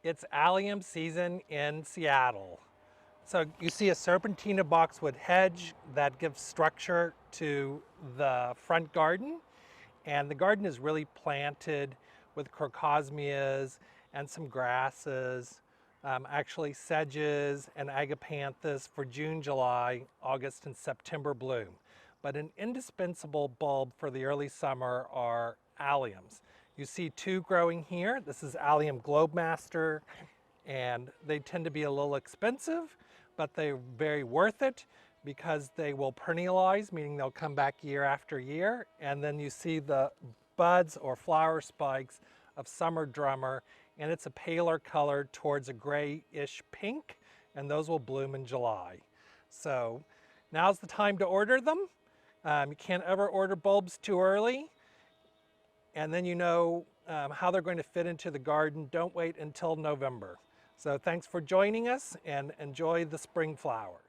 It's allium season in Seattle. So you see a serpentina boxwood hedge that gives structure to the front garden. And the garden is really planted with crocosmias and some grasses, actually sedges and agapanthus for June, July, August, and September bloom. But an indispensable bulb for the early summer are alliums. You see two growing here. This is Allium Globemaster, and they tend to be a little expensive, but they're very worth it because they will perennialize, meaning they'll come back year after year. And then you see the buds or flower spikes of Summer Drummer, and it's a paler color towards a grayish pink, and those will bloom in July. So now's the time to order them. You can't ever order bulbs too early, and then you know how they're going to fit into the garden. Don't wait until November. So thanks for joining us, and enjoy the spring flowers.